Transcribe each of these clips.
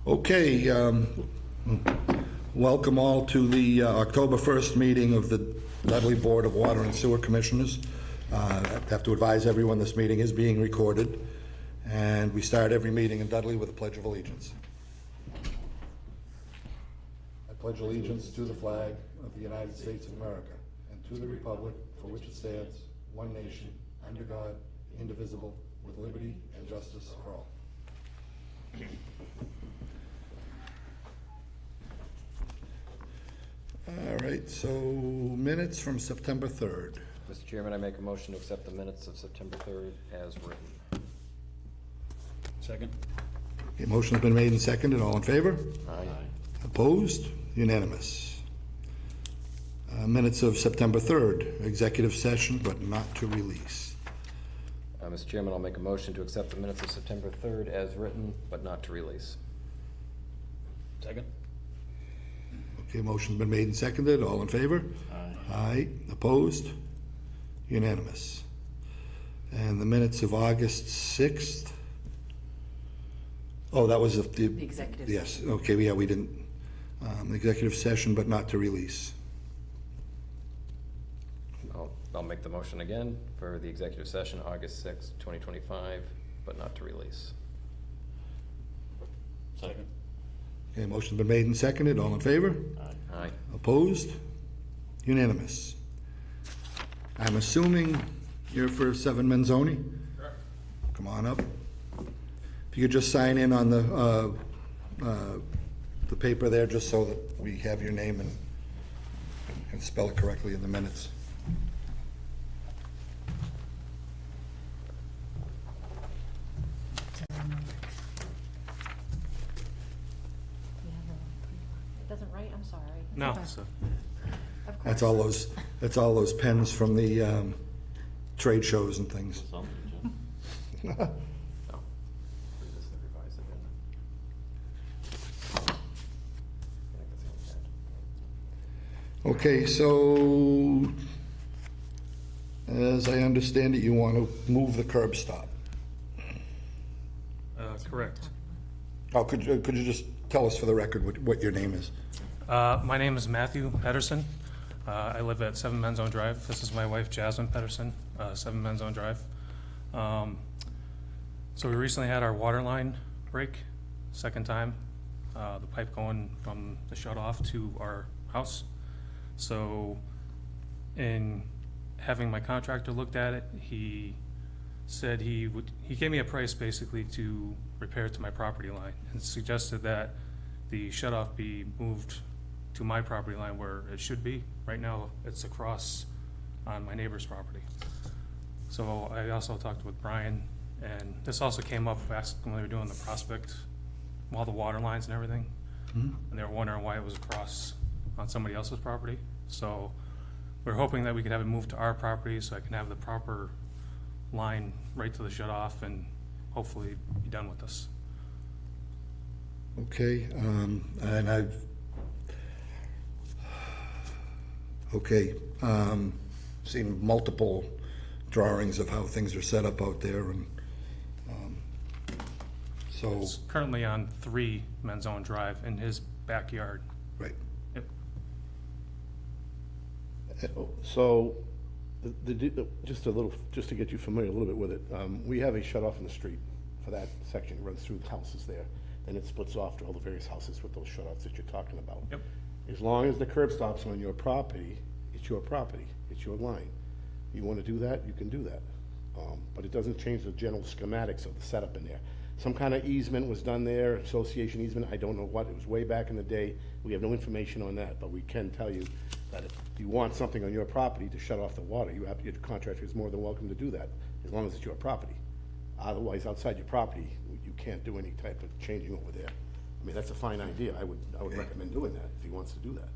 Okay, welcome all to the October 1st meeting of the Dudley Board of Water and Sewer Commissioners. I have to advise everyone this meeting is being recorded, and we start every meeting in Dudley with a Pledge of Allegiance. I pledge allegiance to the flag of the United States of America and to the republic for which it stands, one nation, under God, indivisible, with liberty and justice for all. All right, so minutes from September 3rd. Mr. Chairman, I make a motion to accept the minutes of September 3rd as written. Second. Okay, motion's been made and seconded. All in favor? Aye. Opposed? Unanimous. Minutes of September 3rd, executive session, but not to release. Mr. Chairman, I'll make a motion to accept the minutes of September 3rd as written, but not to release. Second. Okay, motion's been made and seconded. All in favor? Aye. Aye. Opposed? Unanimous. And the minutes of August 6th. Oh, that was the executive yes, okay, yeah, we didn't. Executive session, but not to release. I'll make the motion again for the executive session, August 6th, 2025, but not to release. Second. Okay, motion's been made and seconded. All in favor? Aye. Opposed? Unanimous. I'm assuming you're for 7 Manzoni? Correct. Come on up. If you could just sign in on the paper there, just so that we have your name and can spell it correctly in the minutes. It doesn't write, I'm sorry. No. Of course. That's all those pens from the trade shows and things. No. Read this, the revised agenda. I think that's the only Okay, so as I understand it, you want to move the curb stop. Correct. Oh, could you just tell us for the record what your name is? My name is Matthew Pedersen. I live at 7 Men's Own Drive. This is my wife, Jasmine Pedersen, 7 Men's Own Drive. So we recently had our water line break, second time. The pipe going from the shut off to our house. So in having my contractor looked at it, he said he gave me a price basically to repair it to my property line and suggested that the shut off be moved to my property line where it should be. Right now, it's across on my neighbor's property. So I also talked with Brian, and this also came up when they were doing the prospect, all the water lines and everything. And they were wondering why it was across on somebody else's property. So we're hoping that we could have it moved to our property so I can have the proper line right to the shut off and hopefully be done with this. Okay, and I've seen multiple drawings of how things are set up out there, and so It's currently on 3 Men's Own Drive in his backyard. right. Yep. So, just to get you familiar a little bit with it, we have a shut off in the street for that section. It runs through the houses there. Then it splits off to all the various houses with those shut offs that you're talking about. Yep. As long as the curb stop's on your property, it's your property, it's your line. You wanna do that, you can do that. But it doesn't change the general schematics of the setup in there. Some kind of easement was done there, association easement, I don't know what, it was way back in the day. We have no information on that, but we can tell you that if you want something on your property to shut off the water, your contractor is more than welcome to do that, as long as it's your property. Otherwise, outside your property, you can't do any type of changing over there. I mean, that's a fine idea, I would recommend doing that, if he wants to do that.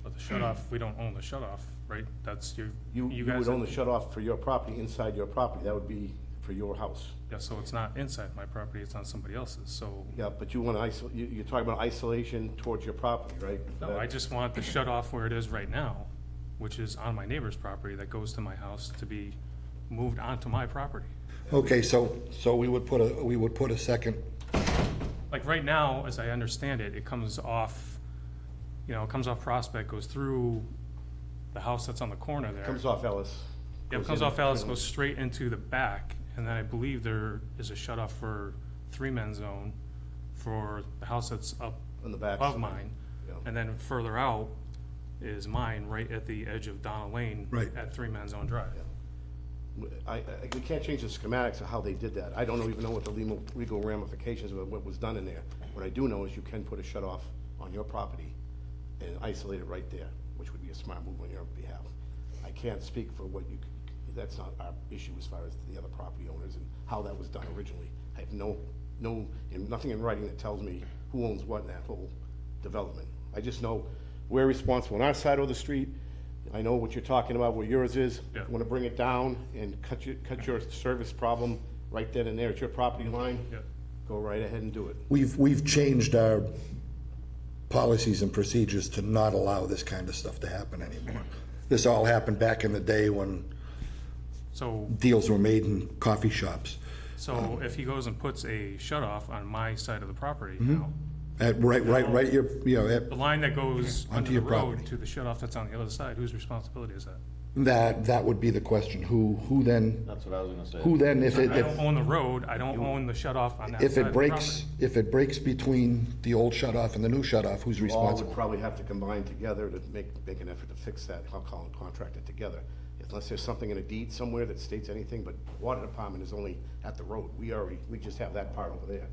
But the shut off, we don't own the shut off, right? That's You guys. would own the shut off for your property, inside your property, that would be for your house. Yeah, so it's not inside my property, it's on somebody else's, so. Yeah, but you want to you're talking about isolation towards your property, right? No, I just want the shut off where it is right now, which is on my neighbor's property that goes to my house, to be moved onto my property. Okay, so we would put a second like right now, as I understand it, it comes off, it comes off Prospect, goes through the house that's on the corner there. Comes off Ellis. Yeah, it goes comes in off Ellis, between goes straight into the back, and then I believe there is a shut off for three-man zone for the house that's up On the back above side. mine. Yeah. And then further out is mine, right at the edge of Donna Lane. Right. At three-man zone drive. We can't change the schematics of how they did that. I don't even know what the legal ramifications of what was done in there. What I do know is you can put a shut-off on your property and isolate it right there, which would be a smart move on your behalf. I can't speak for what you, that's not our issue as far as the other property owners and how that was done originally. I have nothing in writing that tells me who owns what in that whole development. I just know we're responsible on our side of the street. I know what you're talking about, where yours is. Yeah. Want to bring it down and cut your service problem right then and there at your property line? Yeah. Go right ahead and do it. We've changed our policies and procedures to not allow this kind of stuff to happen anymore. This all happened back in the day when So, deals were made in coffee shops. so if he goes and puts a shut off on my side of the property Mm-hmm. now, Right, the line that goes Onto under the your road property. to the shut off that's on the other side, whose responsibility is that? that would be the question. Who then, That's what I was gonna say. who then, if I it, don't own the road, I don't own the shut off on that if side it of the breaks, property. if it breaks between the old shut off and the new shut off, who's All responsible? would probably have to combine together to make an effort to fix that. I'll call it contract it together. Unless there's something in a deed somewhere that states anything, but water department is only at the road. We just have that part over there.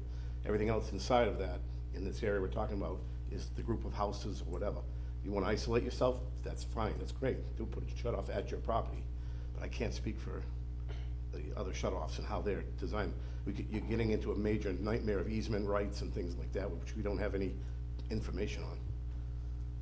Everything else inside of that, in this area we're talking about, is the group of houses or whatever. You wanna isolate yourself, that's fine, that's great. Do put a shut off at your property. But I can't speak for the other shut offs and how they're designed. You're getting into a major nightmare of easement rights and things like that, which we don't have any information on.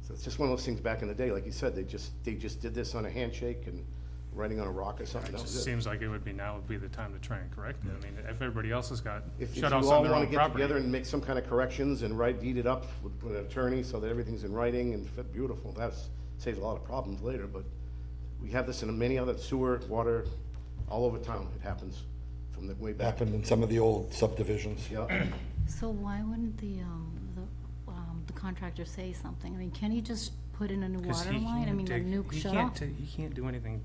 So it's just one of those things back in the day, like you said, they just did this on a handshake and writing on a rock or something, It that just was it. seems like now would be the time to try and correct it. I mean, if everybody else has got If you shut all offs on their wanna own get property. together and make some kind of corrections and deed it up with an attorney so that everything's in writing and beautiful, that saves a lot of problems later, but we have this in many other sewer, water, all over town, it happens from the way back. Happened in some of the old subdivisions. Yeah, So why wouldn't the contractor say something? I mean, can he just put in a new 'Cause water he line? I can't mean, a dig- new he shut can't off? ta- He can't do anything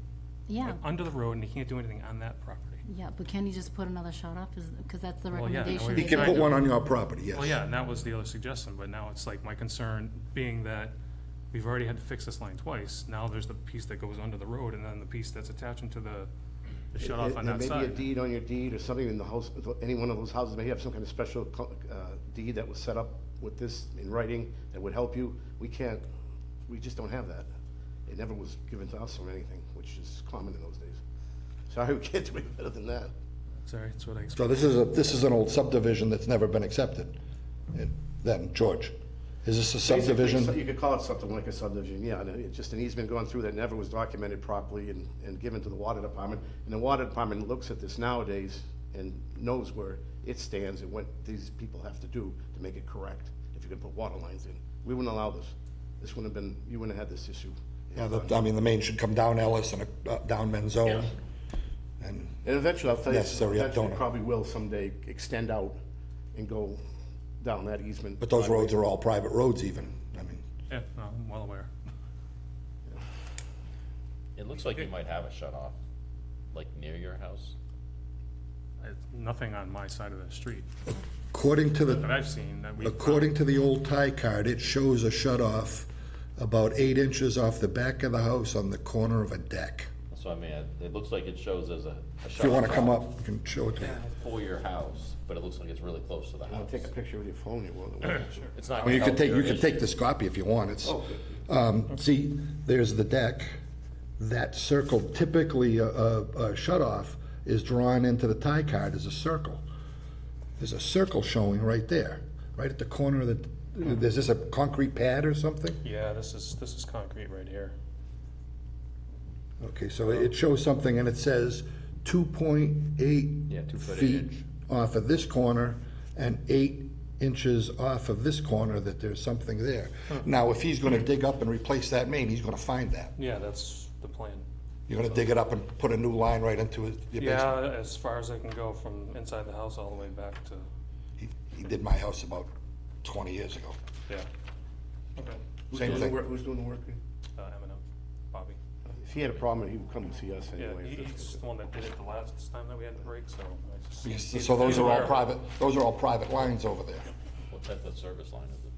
Yeah, like, under the road, and he can't do anything on that property. yeah, but can he just put another shut off? Because that's the Well, yeah, no, recommendation. we- He they can got. put one on your property, yes. Well, yeah, and that was the other suggestion, but now it's like my concern being that we've already had to fix this line twice. Now there's the piece that goes under the road, and then the piece that's attaching to the shut off on that There may be a side. deed on your deed or something in the house, any one of those houses may have some kind of special deed that was set up with this in writing that would help you. We just don't have that. It never was given to us or anything, which is common in those days. Sorry, we can't do any better than that. Sorry, that's what I So expected. this is an old subdivision that's never been accepted. Then, George, is this a subdivision? Basically, you could call it something like a subdivision, yeah, and it's just an easement going through that never was documented properly and given to the water department. And the water department looks at this nowadays and knows where it stands and what these people have to do to make it correct, if you could put water lines in. We wouldn't allow this. This wouldn't have been, you wouldn't have had this issue. Yeah, the main should come down Ellis and down Menzo. And And eventually, I'll tell you, Necessary up eventually donor. probably will someday extend out and go down that easement. but those roads are all private roads even, I mean. Yeah, no, I'm well aware. It looks like you might have a shut off, like near your house. Nothing on my side of the street According to that the, I've seen that we. according to the old tie card, it shows a shut off about 8 inches off the back of the house on the corner of a deck. So I mean, it looks like it shows as a If you wanna shut come off up, you can show it to me. for your house, but it looks like it's really close to the You wanna house. take a picture with your phone, you want to. It's not. Well, you gonna could help take, your you could issue. take this copy if you want, it's, Oh, see, there's the deck. That circle, typically a shut off is drawn into the tie card as a circle. There's a circle showing right there, right at the corner of the, is this a concrete pad or something? Yeah, this is concrete right here. Okay, so it shows something and it says 2.8 Yeah, 2 foot, 8 feet inch. off of this corner and 8 inches off of this corner that there's something there. Now, if he's gonna dig up and replace that main, he's gonna find that. Yeah, that's the plan. You're gonna dig it up and put a new line right into your basement. Yeah, as far as I can go from inside the house all the way back to, He did my house about 20 years ago. Yeah. Okay. Same thing. Who's doing the work? M&M, Bobby. If he had a problem, he would come and see us Yeah, anyway. he's the one that did it the last time that we had the break, so. I just- So those he's are all aware of it. private, those are all private lines over there, What type of service line is it?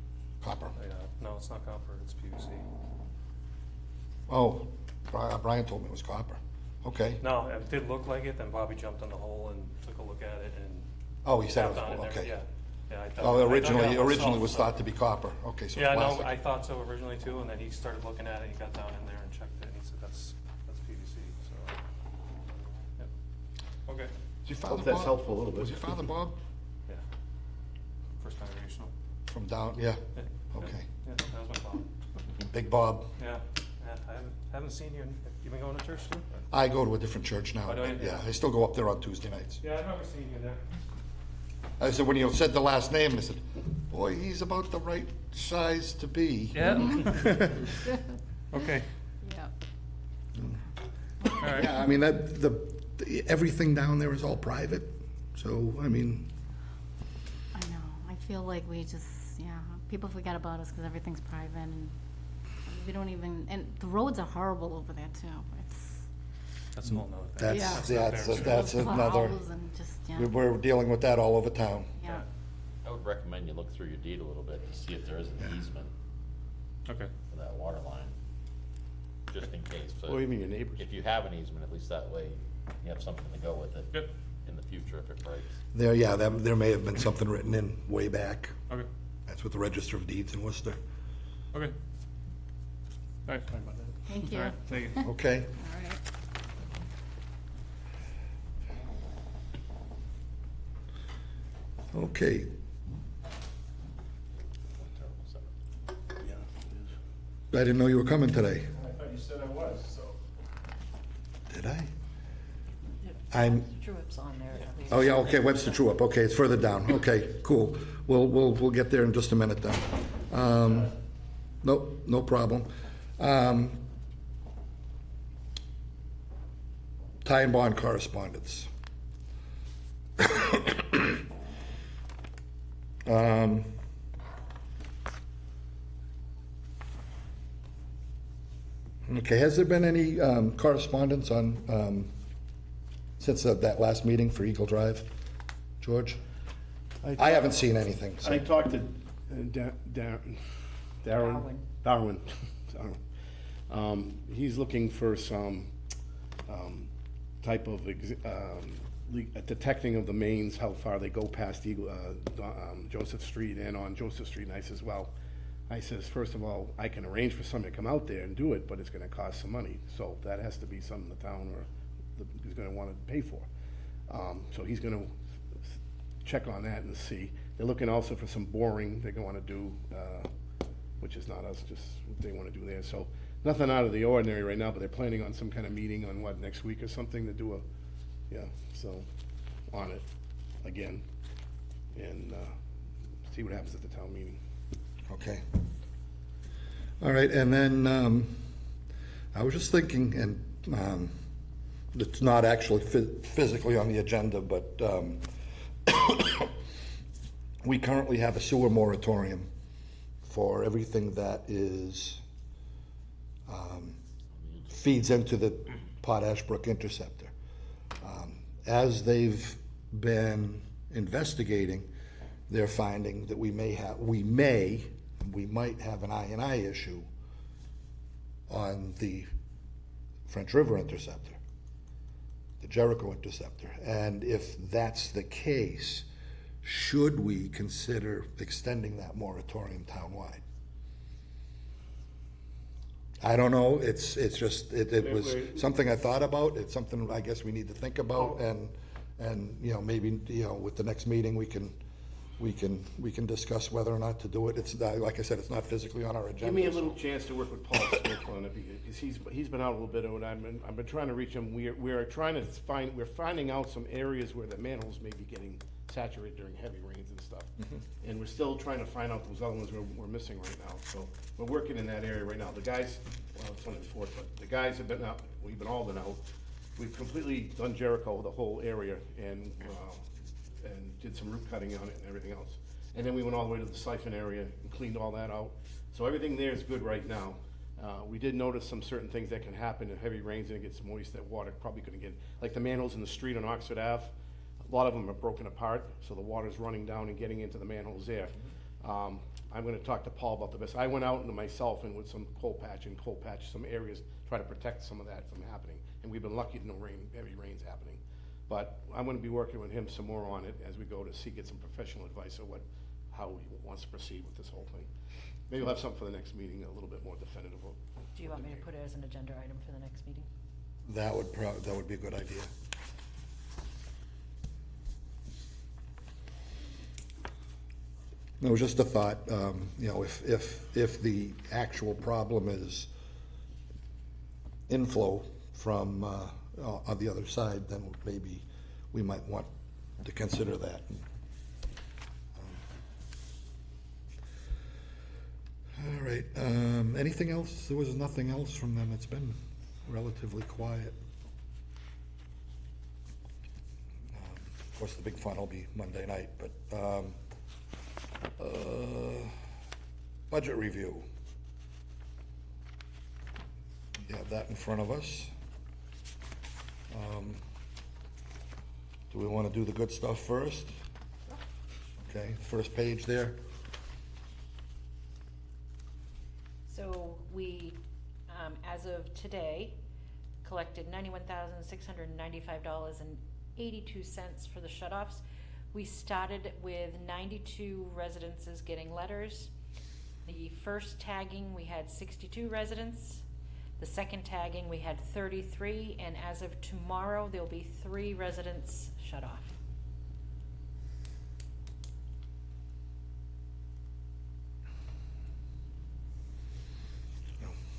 copper. Yeah, no, it's not copper, it's PVC. Oh, Brian told me it was copper. Okay. No, it did look like it, then Bobby jumped in the hole and took a look at it and. Oh, he said it tapped on was, there, okay. Yeah, yeah. I thought- Oh, I dug it originally out was myself, thought to be copper. Okay, so it's Yeah, no, plastic. I thought so originally too, and then he started looking at it, he got down in there and checked it, and he said, that's PVC, so. Yep. Okay, Was your father Hope that's Bob? helpful a little bit. Was your father Bob? yeah. First congregational. From down, yeah, Yeah, okay. Yeah, that was my father. Big Bob. Yeah, I haven't seen you, you been going to church too? I go to a different church now. Oh, do you? Yeah, I still go up there on Tuesday nights. Yeah, I remember seeing you there. I said, when you said the last name, I said, boy, he's about the right size to be. Yeah. Okay, Yeah. all right. Yeah, I mean, everything down there is all private, so, I mean, I know, I feel like we just, yeah, people forget about us because everything's private and we don't even, and the roads are horrible over there too. It's That's a whole nother thing. that's another, plows and just, yeah, we're dealing with that all over town. yeah. I would recommend you look through your deed a little bit to see if there is an easement Okay, for that water line, just in case. So Or even your neighbors. if you have an easement, at least that way you have something to go with it good, in the future if it breaks. There may have been something written in way back. okay, That's with the Register of Deeds in Worcester. okay. All right, sorry about that. Thank you. All right, thank you. Okay, All right. okay. Terrible setup. Yeah, it is. I didn't know you were coming today. I thought you said I was, so. Did I? I'm, Truips on there. oh yeah, okay, Webster True-Up, okay, it's further down, okay, cool. We'll get there in just a minute then. Nope, no problem. Tie and bond correspondence. Okay, has there been any correspondence on, since that last meeting for Eagle Drive, George? I haven't seen anything, so. I talked to Darwin. Darwin. He's looking for some type of detecting of the mains, how far they go past Eagle, Joseph Street and on Joseph Street. And I says, well, first of all, I can arrange for somebody to come out there and do it, but it's gonna cost some money. So that has to be something the town is gonna wanna pay for. So he's gonna check on that and see. They're looking also for some boring they're gonna wanna do, which is not us, just what they wanna do there. So nothing out of the ordinary right now, but they're planning on some kind of meeting on next week or something to do on it again. And, see what happens at the town meeting. Okay. All right, and then I was just thinking, and it's not actually physically on the agenda, but we currently have a sewer moratorium for everything that is, feeds into the Potash Brook Interceptor. As they've been investigating, they're finding that we might have an I&I issue on the French River Interceptor, the Jericho Interceptor. And if that's the case, should we consider extending that moratorium townwide? I don't know, it was something I thought about, it's something I guess we need to think about, and maybe, with the next meeting, we can discuss whether or not to do it. It's, like I said, it's not physically on our agenda. Give me a little chance to work with Paul Smith on it, because he's been out a little bit, and I've been trying to reach him. We're finding out some areas where the manholes may be getting saturated during heavy rains and stuff. And we're still trying to find out those other ones we're missing right now, so we're working in that area right now. The guys, well, it's only the fourth, but the guys have been out, we've all been out. We've completely done Jericho, the whole area, and did some root cutting on it and everything else. And then we went all the way to the siphon area and cleaned all that out. So everything there is good right now. We did notice some certain things that can happen in heavy rains and it gets moist, that water probably gonna get, like the manholes in the street on Oxford Ave, a lot of them are broken apart, so the water's running down and getting into the manholes there. I'm gonna talk to Paul about the best. I went out and myself and with some coal patch some areas, try to protect some of that from happening. And we've been lucky to no heavy rains happening. But I'm gonna be working with him some more on it as we go to see, get some professional advice on how he wants to proceed with this whole thing. Maybe we'll have something for the next meeting, a little bit more definitive. Do you want me to put it as an agenda item for the next meeting? That would be a good idea. No, it was just a thought, you know, if the actual problem is inflow from, on the other side, then maybe we might want to consider that. All right, anything else? There was nothing else from them. It's been relatively quiet. Of course, the big fun will be Monday night, but, budget review. You have that in front of us. Do we want to do the good stuff first? Okay, first page there. So we, as of today, collected $91,695.82 for the shut-offs. We started with 92 residences getting letters. The first tagging, we had 62 residents. The second tagging, we had 33, and as of tomorrow, there'll be 3 residents shut off.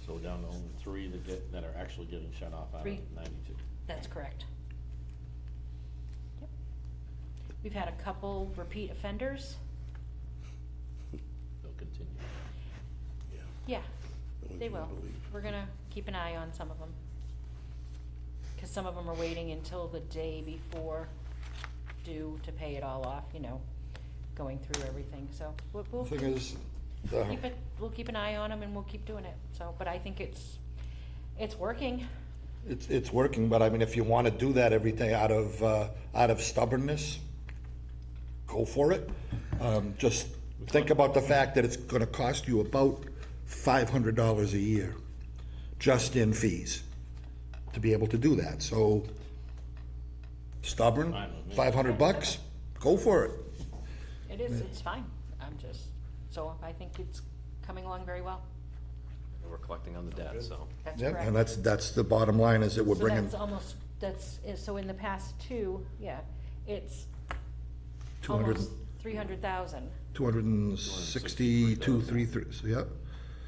So we're down to only 3 that are actually getting shut off out of 3. 92. That's correct. Yep. We've had a couple repeat offenders. They'll continue. Yeah, The ones they we will. believe. We're gonna keep an eye on some of them. Cause some of them are waiting until the day before due to pay it all off, you know, going through everything, so we'll The thing is, we'll keep an eye on them and we'll keep doing it, so, but I think it's working. it's working, but I mean, if you want to do that every day out of stubbornness, go for it. Just think about the fact that it's going to cost you about $500 a year just in fees to be able to do that. So stubborn, Fine with me. $500, go for it. It is, it's fine, so I think it's coming along very well, And we're collecting on the debt, so. that's Yep, correct. and that's the bottom line, is that we're So bringing that's almost, so in the past 2, yeah, it's 200 almost 300,000, 262, 33, so yeah,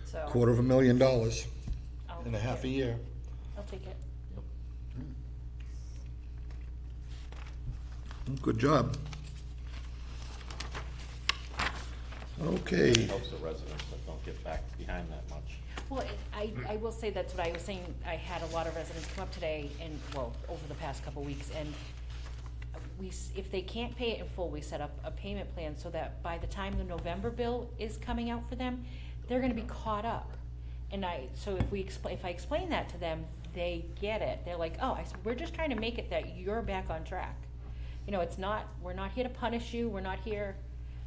so. $250,000 I'll in a take half it. a year. I'll take it. Good job. Okay. It helps the residents that don't get back behind that much. Well, I will say that's what I was saying, I had a lot of residents come up today and, well, over the past couple weeks, and if they can't pay it in full, we set up a payment plan so that by the time the November bill is coming out for them, they're gonna be caught up. And so if I explain that to them, they get it, they're like, oh, we're just trying to make it that you're back on track. You know, we're not here to punish you, we're not here,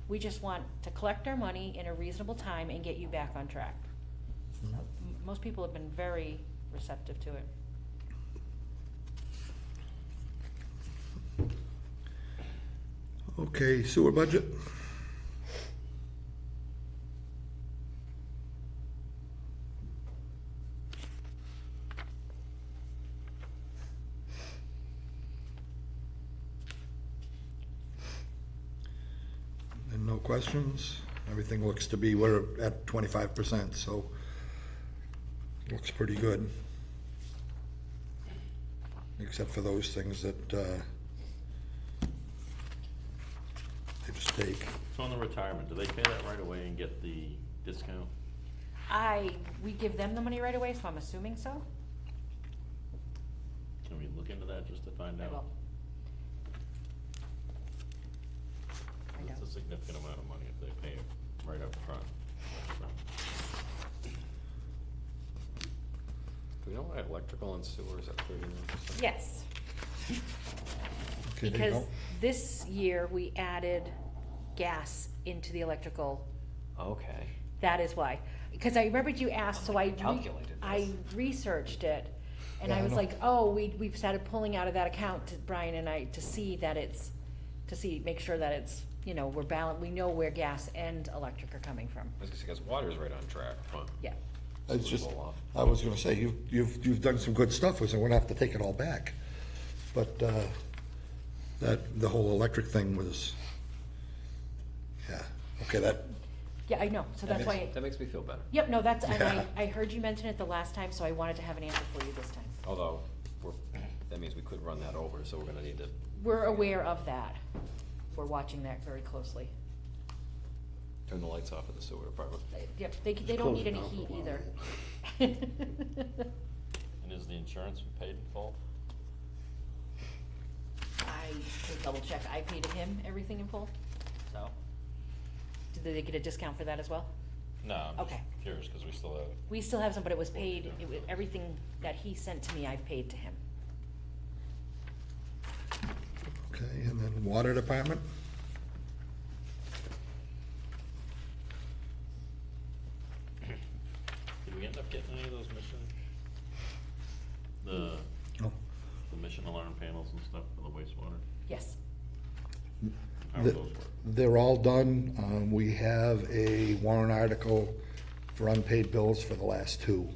we just want to collect our money in a reasonable time and get you back on track. So, most people have been very receptive to it. Okay, sewer budget? And no questions? Everything looks to be, we're at 25%, so looks pretty good. Except for those things that they just take. So on the retirement, do they pay that right away and get the discount? We give them the money right away, so I'm assuming so. Can we look into that just to find I out? will. I find out. It's a significant amount of money if they pay it right up front. Do we know why electrical and sewer is at 39%? Yes, Okay, there you because go. this year we added gas into the electrical. Okay. That is why. Because I remembered you asked, so Calculated this. I researched it. And Yeah, I I was know. like, oh, we've started pulling out of that account, to Brian and I, to see that it's, make sure that it's, you know, we're balanced, we know where gas and electric are coming from. I was gonna say, because water's right on track. Huh. Yeah. It's just, Roll off. I was gonna say, you've done some good stuff, so we're gonna have to take it all back. But, the whole electric thing was, yeah, okay, that, Yeah, I know, so that's why, That makes me feel better. yep, no, that's, and Yeah. I heard you mention it the last time, so I wanted to have an answer for you this time. Although, that means we could run that over, so we're gonna need to. We're aware of that. We're watching that very closely. Turn the lights off at the sewer department. Yep, they don't close need it any down for a heat while. either. And is the insurance paid in full? I will double check. I paid him everything in full, so. Did they get a discount for that as well? No, I'm just Okay. curious, because we still have, We still have some, but it was paid, everything that he sent to me, I've paid to him. okay, and then water department? did we end up getting any of those mission? Oh. The mission alarm panels and stuff for the wastewater? Yes. How do The- those work? They're all done. We have a warrant article for unpaid bills for the last two.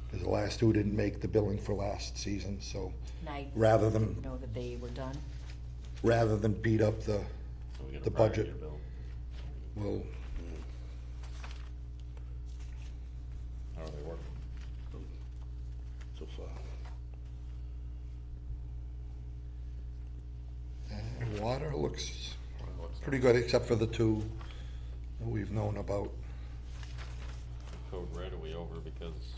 Because the last two didn't make the billing for last season, so And I rather than, know that they were done. beat up So we get a the prior budget, year bill. we'll, How do they work? So far. and water looks What's that? pretty good, except for the two that we've known about. Code red, are we over because,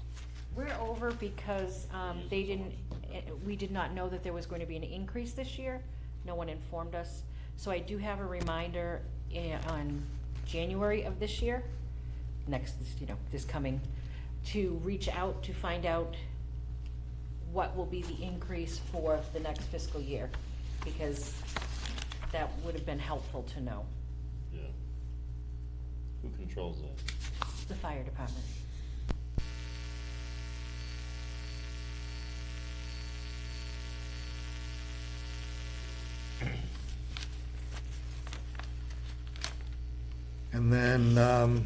We're over because, they didn't, we did not know that there was going to be an increase this year. No one informed us. So I do have a reminder on January of this year, this coming, to reach out to find out what will be the increase for the next fiscal year, because that would have been helpful to know. yeah. Who controls that? The fire department. And then,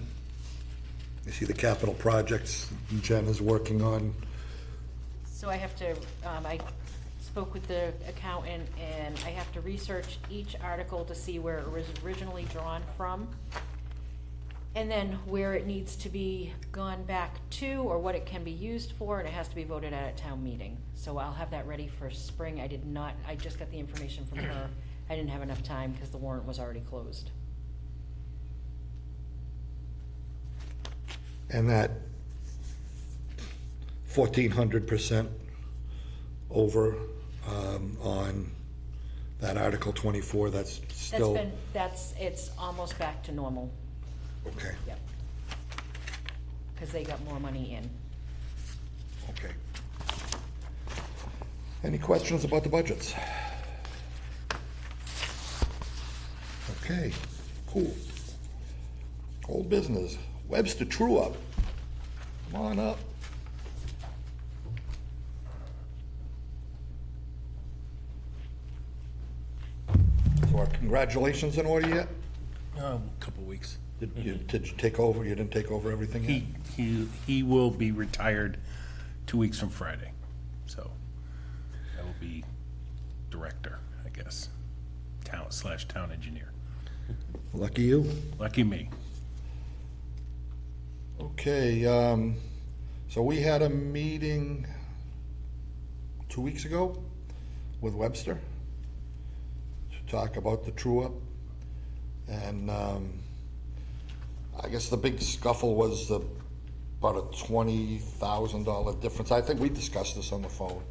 you see the capital projects Jen is working on. So I have to, I spoke with the accountant, and I have to research each article to see where it was originally drawn from, and then where it needs to be gone back to, or what it can be used for, and it has to be voted at town meeting. So I'll have that ready for spring. I just got the information from her. I didn't have enough time because the warrant was already closed. And that 1,400% over on that Article 24, that's still, It's almost back to normal, okay, yep. Because they got more money in. okay. Any questions about the budgets? Okay, cool. Old business, Webster True Up. Come on up. So our congratulations in order yet? Couple weeks. Did you take over, you didn't take over everything yet? He will be retired 2 weeks from Friday, so I will be director, I guess, town engineer. Lucky you. Lucky me. Okay, so we had a meeting 2 weeks ago with Webster to talk about the true up. And, I guess the big scuffle was about a $20,000 difference. I think we discussed this on the phone.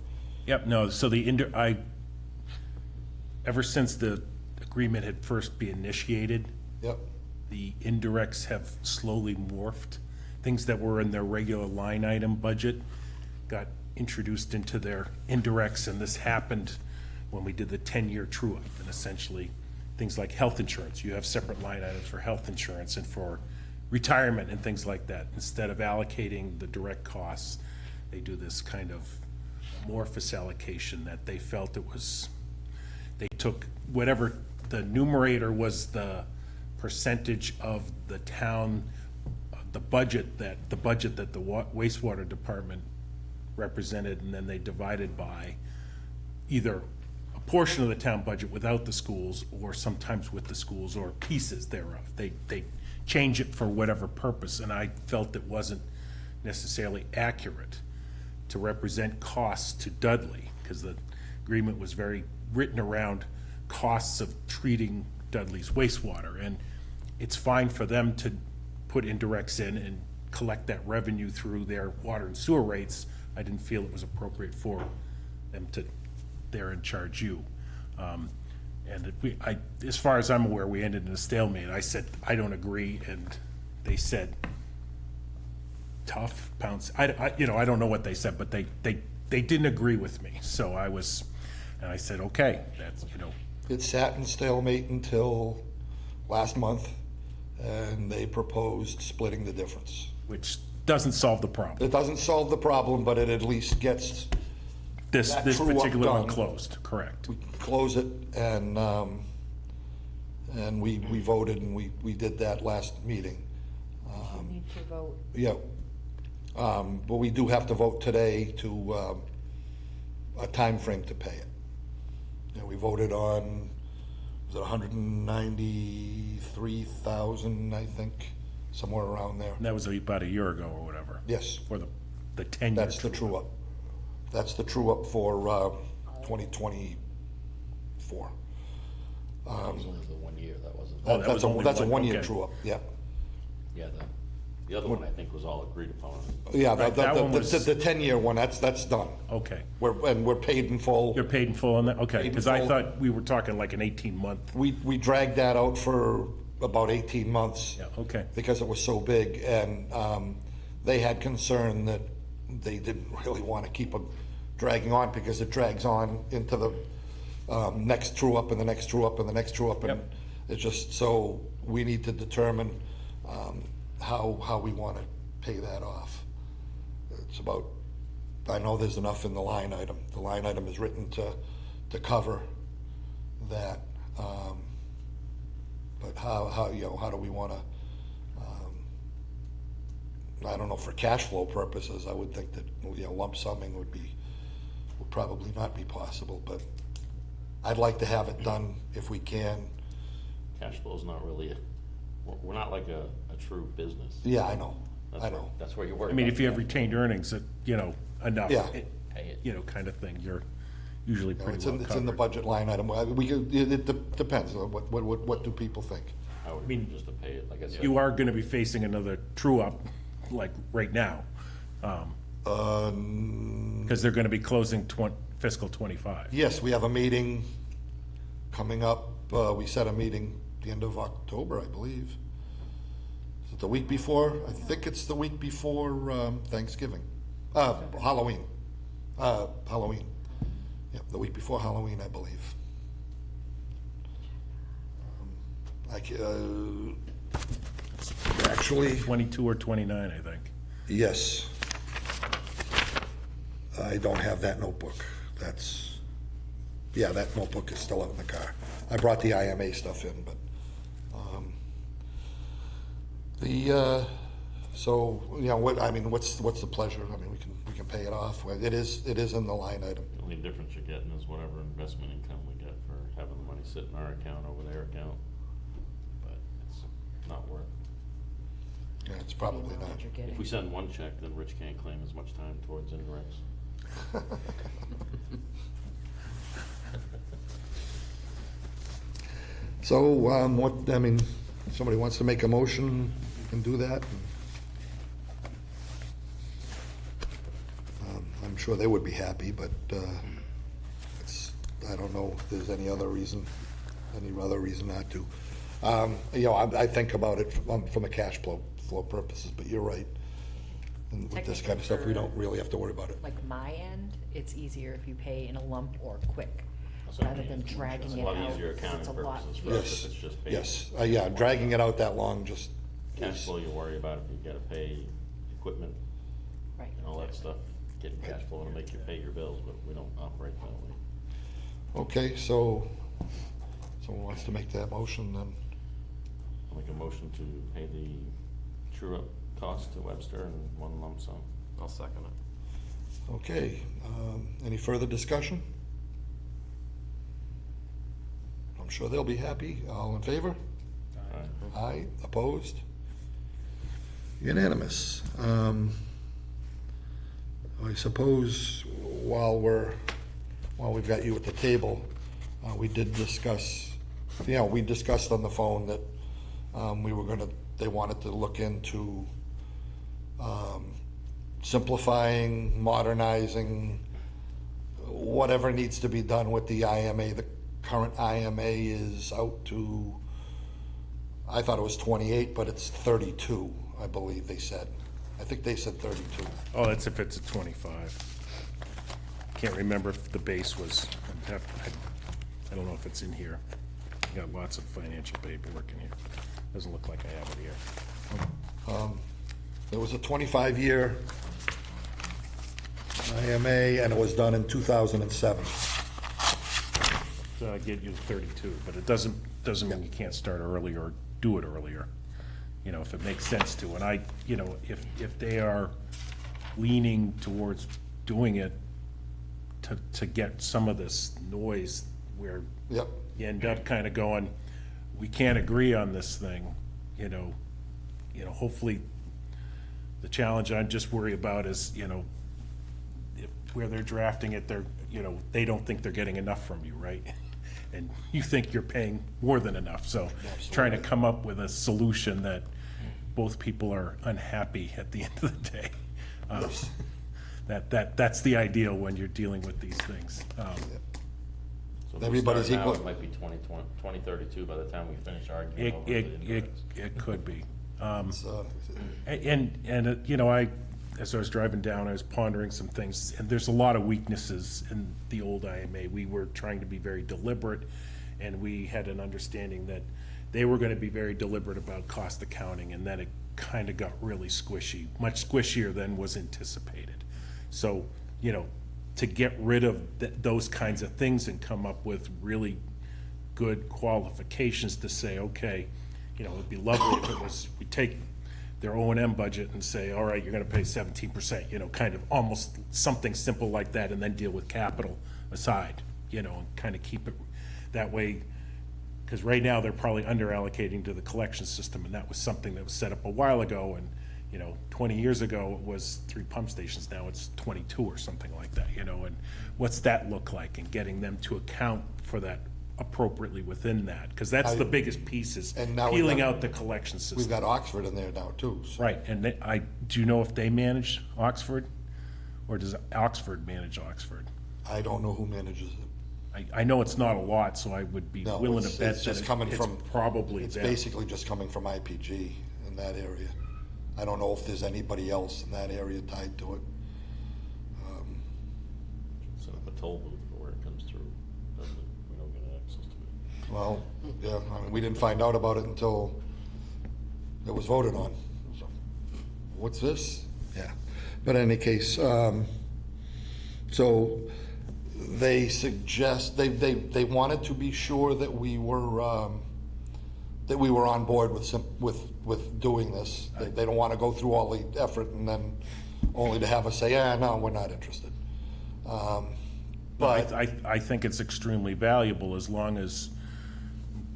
Yep, no, so ever since the agreement had first been initiated, Yep. the indirects have slowly morphed. Things that were in their regular line item budget got introduced into their indirects, and this happened when we did the 10-year true-up. And essentially, things like health insurance, you have separate line items for health insurance and for retirement and things like that. Instead of allocating the direct costs, they do this kind of amorphous allocation that they felt it was, they took whatever, the numerator was the percentage of the town, the budget that the wastewater department represented, and then they divided by either a portion of the town budget without the schools, or sometimes with the schools, or pieces thereof. They change it for whatever purpose, and I felt it wasn't necessarily accurate to represent costs to Dudley, because the agreement was very written around costs of treating Dudley's wastewater, and it's fine for them to put indirects in and collect that revenue through their water and sewer rates. I didn't feel it was appropriate for them to there and charge you. And as far as I'm aware, we ended in a stalemate. I said, I don't agree, and they said, tough, pounds. I don't know what they said, but they didn't agree with me. So and I said, okay, that's, It sat in stalemate until last month, and they proposed splitting the difference. which doesn't solve the problem. It doesn't solve the problem, but it at least gets, This that this true up particular one done. closed, correct. we close it, and we voted, and we did that last meeting. You need to vote. Yeah. But we do have to vote today to, a time frame to pay it. Yeah, we voted on, was it 193,000, I think, somewhere around there. And that was about a year ago or whatever. Yes, For the 10 years. that's the true up. That's the true up for, 2024. It was only the 1 year, that wasn't. Oh, that was only That's a one, one-year okay. true up, yeah. Yeah, the other one I think was all agreed upon. Yeah, Right, that one was- the 10-year one, that's done. Okay. We're paid in full. You're paid in full on that? Okay, Paid in because I full. thought we were talking like an 18-month. We dragged that out for about 18 months. Yeah, okay. Because it was so big, and they had concern that they didn't really want to keep it dragging on, because it drags on into the next true up and the next true up and the next true up. And Yep. it's just, so we need to determine how we want to pay that off. It's about, I know there's enough in the line item. The line item is written to cover that. But how do we want to, I don't know, for cash flow purposes, I would think that, lump summing would probably not be possible, but I'd like to have it done if we can. Cash flow's not really, we're not like a true business. Yeah, I know. That's where you work. I mean, if you have retained earnings, that, enough, Yeah. Pay it. kind of thing, you're usually pretty It's well in the covered. budget line item. It depends. What do people think? I would mean, just to pay it, like I said. You are gonna be facing another true-up, like, right now, because they're gonna be closing fiscal '25. Yes, we have a meeting coming up. We set a meeting the end of October, I believe. Is it the week before? I think it's the week before Thanksgiving. Halloween. Halloween. Yeah, the week before Halloween, I believe. Actually, 22 or 29, I think. yes. I don't have that notebook. That notebook is still out in the car. I brought the IMA stuff in, but, what's the pleasure? I mean, we can pay it off. It is in the line item. The only difference you're getting is whatever investment income we get for having the money sit in our account over their account. But it's not worth. Yeah, it's probably The amount not. that you're If getting. we send one check, then Rich can't claim as much time towards indirects. So, somebody wants to make a motion and do that? I'm sure they would be happy, but I don't know if there's any other reason. any other reason not to. You know, I think about it from a cash flow purposes, but you're right. And with this kind of stuff, we don't really have to worry about it. Like my end, it's easier if you pay in a lump or quick, That's what I rather mean. than dragging It's it a lot out, easier 'cause accounting it's a lot purposes cheaper. for us Yes, if it's just paid. yes, yeah, dragging it out that long just Cash is, flow, you worry about if you gotta pay equipment Right. and all that stuff, getting cash flow to make you pay your bills, but we don't operate that way. okay, so, someone wants to make that motion, then, I'll make a motion to pay the true-up cost to Webster in one lump sum. I'll second it. okay, any further discussion? I'm sure they'll be happy, all in favor? Alright. Aye, opposed? Unanimous. I suppose while we've got you at the table, we did discuss, we discussed on the phone that they wanted to look into simplifying, modernizing, whatever needs to be done with the IMA. The current IMA is out to, I thought it was 28, but it's 32, I believe they said. I think they said 32. Oh, that's if it's a 25. Can't remember if the base was, I don't know if it's in here. I got lots of financial paperwork in here. Doesn't look like I have it here. It was a 25-year IMA, and it was done in 2007. So I get you 32, but it doesn't mean you can't start earlier or do it earlier, you know, if it makes sense to. And if they are leaning towards doing it to get some of this noise where Yep. you end up kind of going, we can't agree on this thing, hopefully the challenge I just worry about is, if where they're drafting it, they don't think they're getting enough from you, right? And you think you're paying more than enough, so trying to come up with a solution that both people are unhappy at the end of the day. Yes. That's the ideal when you're dealing with these things. So if we Everybody's start now, equal. it might be 2032 by the time we finish arguing over the index. It could be. It's, As I was driving down, I was pondering some things, and there's a lot of weaknesses in the old IMA. We were trying to be very deliberate, and we had an understanding that they were gonna be very deliberate about cost accounting, and then it kinda got really squishy, much squishier than was anticipated. So, to get rid of those kinds of things and come up with really good qualifications to say, okay, it'd be lovely if it was, we take their O&M budget and say, all right, you're gonna pay 17%, kind of almost something simple like that, and then deal with capital aside, and kind of keep it that way. Because right now, they're probably under allocating to the collection system, and that was something that was set up a while ago, and 20 years ago, it was 3 pump stations, now it's 22 or something like that, and what's that look like, and getting them to account for that appropriately within that, because that's the biggest piece, is And now we've peeling got- out the collection system. We've got Oxford in there now, too. So. Right, and do you know if they manage Oxford, or does Oxford manage Oxford? I don't know who manages it. I know it's not a lot, so I would be No, willing to it's bet just that coming it's from. probably It's them. basically just coming from IPG in that area. I don't know if there's anybody else in that area tied to it. Set up a toll booth for where it comes through, we don't get access to it. Well, yeah, we didn't find out about it until it was voted on. So, what's this? Yeah. But in any case, so they suggest, they wanted to be sure that we were on board with doing this. They don't want to go through all the effort and then only to have us say, no, we're not interested. But I think it's extremely valuable as long as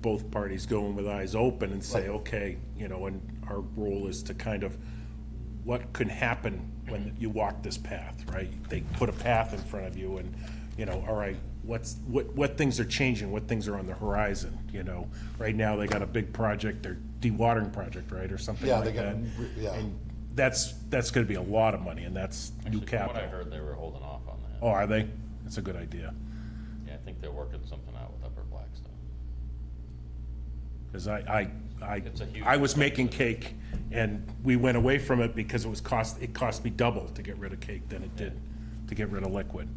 both parties go in with eyes open and say, Right. okay, and our role is to kind of, what could happen when you walk this path, right? They put a path in front of you and, all right, what things are changing, what things are on the horizon, Right now, they got a big project, their dewatering project, right, or something Yeah, like they got- that. yeah. And that's gonna be a lot of money, and that's new Actually, from what I capital. heard, they were holding off on that. Oh, are they? That's a good idea. Yeah, I think they're working something out with Upper Blackstone. Because It's a huge I was making cake, and we went away from it because it cost me double to get rid of cake than it did to get rid of liquid.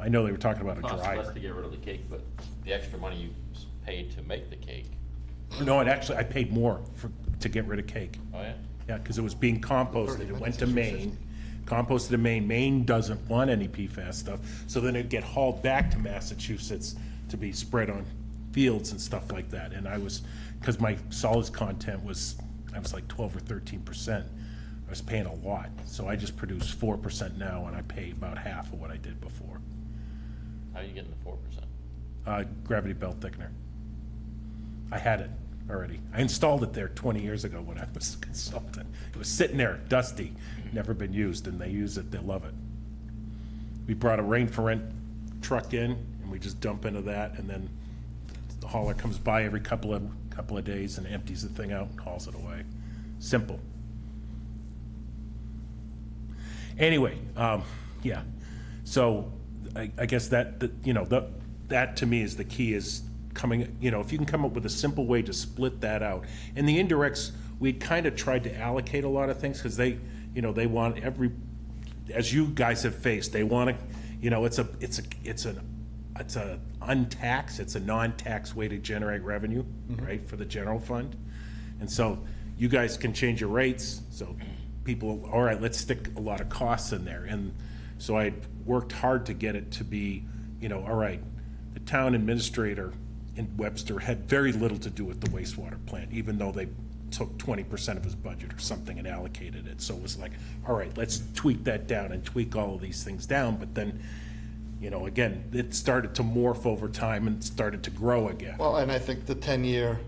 I know they were talking about a Costs dryer. less to get rid of the cake, but the extra money you paid to make the cake. No, and actually, I paid more to get rid of cake. Oh, yeah? Yeah, because it was being composted, 30 it went minutes to at Maine, composted in Maine, Maine doesn't want any PFAS stuff, so then it'd get hauled back to Massachusetts to be spread on fields and stuff like that, and I was, because my solids content was, I was like 12 or 13%, I was paying a lot, so I just produce 4% now, and I pay about half of what I did before. How are you getting the 4%? Gravity belt thickener. I had it already. I installed it there 20 years ago when I was a consultant. It was sitting there, dusty, never been used, and they use it, they love it. We brought a rain for rent truck in, and we just dump into that, and then the hauler comes by every couple of days and empties the thing out and hauls it away. Simple. Anyway, yeah, so I guess that to me is the key, is coming, if you can come up with a simple way to split that out. And the indirects, we kind of tried to allocate a lot of things, because they want as you guys have faced, they want to, it's a untaxed, it's a non-tax way to generate revenue, right, for the general fund. And so you guys can change your rates, so people, all right, let's stick a lot of costs in there. And so I worked hard to get it to be, all right, the town administrator in Webster had very little to do with the wastewater plant, even though they took 20% of his budget or something and allocated it. So it was like, all right, let's tweak that down and tweak all of these things down. But then, again, it started to morph over time and started to grow again. Well, and I think the 10-year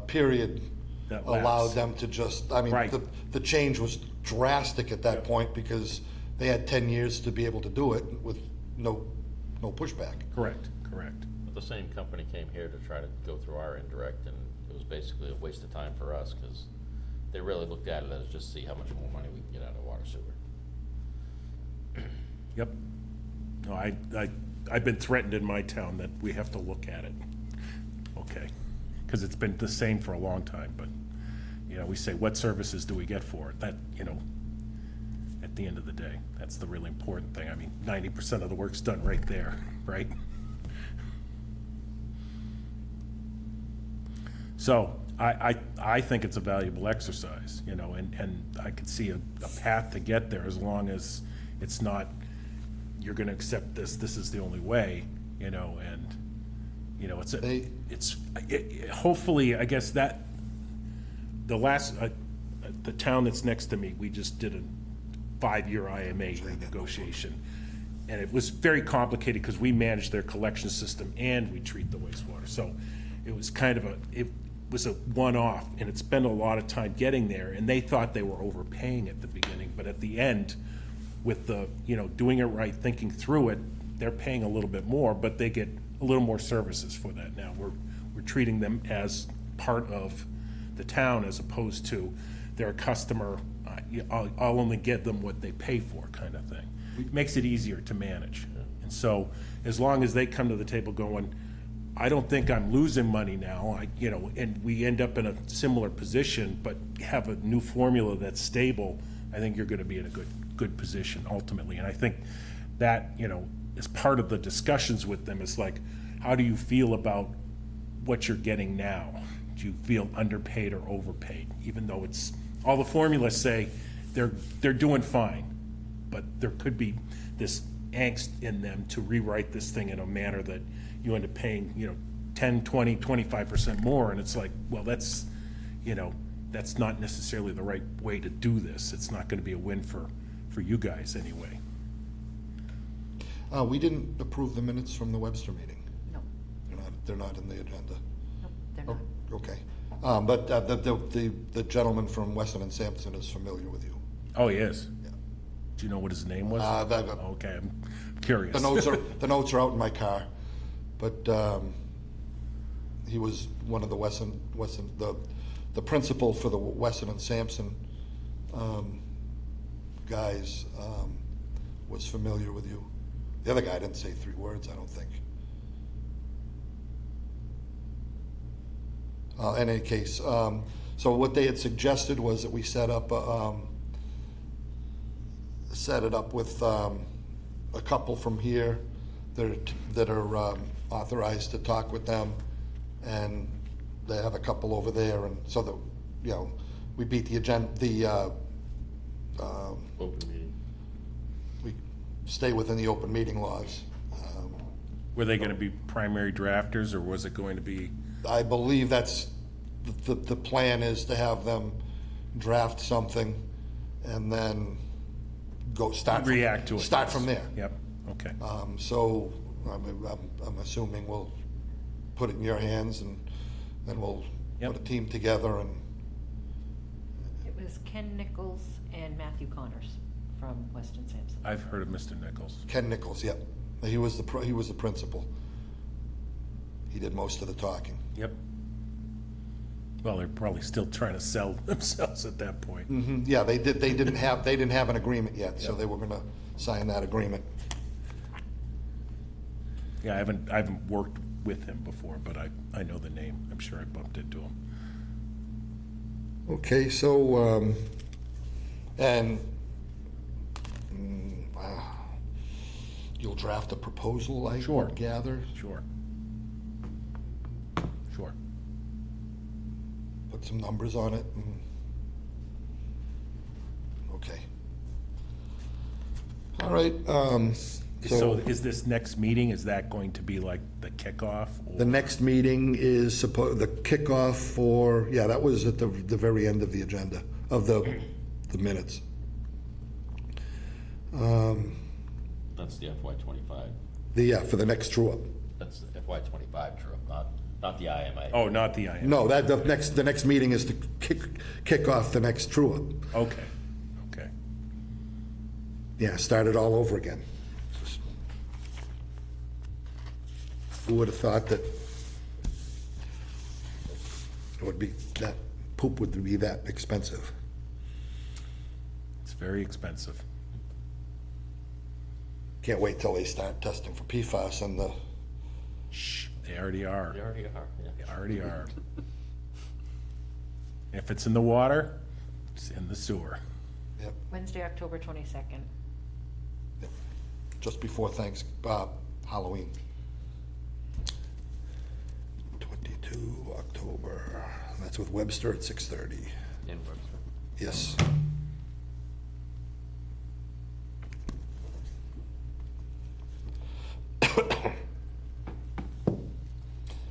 period That allowed lapse. them to just, Right. the change was drastic at that point, because they had 10 years to be able to do it with no pushback. Correct. But the same company came here to try to go through our indirect, and it was basically a waste of time for us, because they really looked at it as just see how much more money we can get out of water sewer. Yep. No, I've been threatened in my town that we have to look at it. Okay. Because it's been the same for a long time, but, we say, what services do we get for it? That, at the end of the day, that's the really important thing. 90% of the work's done right there, right? So I think it's a valuable exercise, and I could see a path to get there, as long as it's not, you're gonna accept this is the only way, and, hopefully, I guess that, the town that's next to me, we just did a 5-year IMA renegotiation. And it was very complicated, because we manage their collection system and we treat the wastewater. So it was it was a one-off, and it spent a lot of time getting there, and they thought they were overpaying at the beginning, but at the end, with the, doing it right, thinking through it, they're paying a little bit more, but they get a little more services for that now. We're treating them as part of the town, as opposed to they're a customer, I'll only give them what they pay for, kind of thing. Makes it easier to manage. And so, as long as they come to the table going, I don't think I'm losing money now, and we end up in a similar position, but have a new formula that's stable, I think you're gonna be in a good position ultimately. And I think that, as part of the discussions with them, is like, how do you feel about what you're getting now? Do you feel underpaid or overpaid? Even though it's, all the formulas say they're doing fine, but there could be this angst in them to rewrite this thing in a manner that you end up paying, 10, 20, 25% more, and it's like, well, that's not necessarily the right way to do this. It's not gonna be a win for you guys anyway. We didn't approve the minutes from the Webster meeting. No, They're not in the agenda. no, they're Oh, not. okay. But the gentleman from Weston and Sampson is familiar with you. Oh, he is? Yeah. Do you know what his name was? Okay, I'm curious. The notes are out in my car, but he was one of the the principal for the Weston and Sampson guys was familiar with you. The other guy didn't say 3 words, I don't think. In any case, so what they had suggested was that we set it up with a couple from here that are authorized to talk with them, and they have a couple over there, and so that, you know, we beat the agenda, Open meeting. we stay within the open meeting laws. Were they gonna be primary drafters, or was it going to be, I believe that's, the plan is to have them draft something and then start react to it? Start from there. Yep, okay. So I'm assuming we'll put it in your hands, and then we'll Yep. put a team together and, It was Ken Nichols and Matthew Connors from Weston Sampson. I've heard of Mr. Nichols. Ken Nichols, yep. He was the principal. He did most of the talking. Yep. Well, they're probably still trying to sell themselves at that point. Yeah, they didn't have an agreement yet, so they were gonna sign that agreement. Yeah, I haven't worked with him before, but I know the name. I'm sure I bumped into him. Okay, so, and you'll draft a proposal, I Sure. would gather, Sure. Sure. put some numbers on it, and, okay. All right, So is this next meeting, is that going to be like the kickoff? or- the next meeting is the kickoff for, yeah, that was at the very end of the agenda, of the minutes. That's the FY '25. Yeah, for the next true-up. That's the FY '25 trip, not the IMA. Oh, not the IM. No, the next meeting is to kick off the next true-up. Okay, okay. Yeah, start it all over again. Who would have thought that it would be, that poop would be that expensive? It's very expensive. Can't wait till they start testing for PFAS and the, Shh, they already are. They already are, yeah. They already are. If it's in the water, it's in the sewer. yep, Wednesday, October 22nd. yep, just before Halloween. 22 October, that's with Webster at 6:30. In Webster. Yes.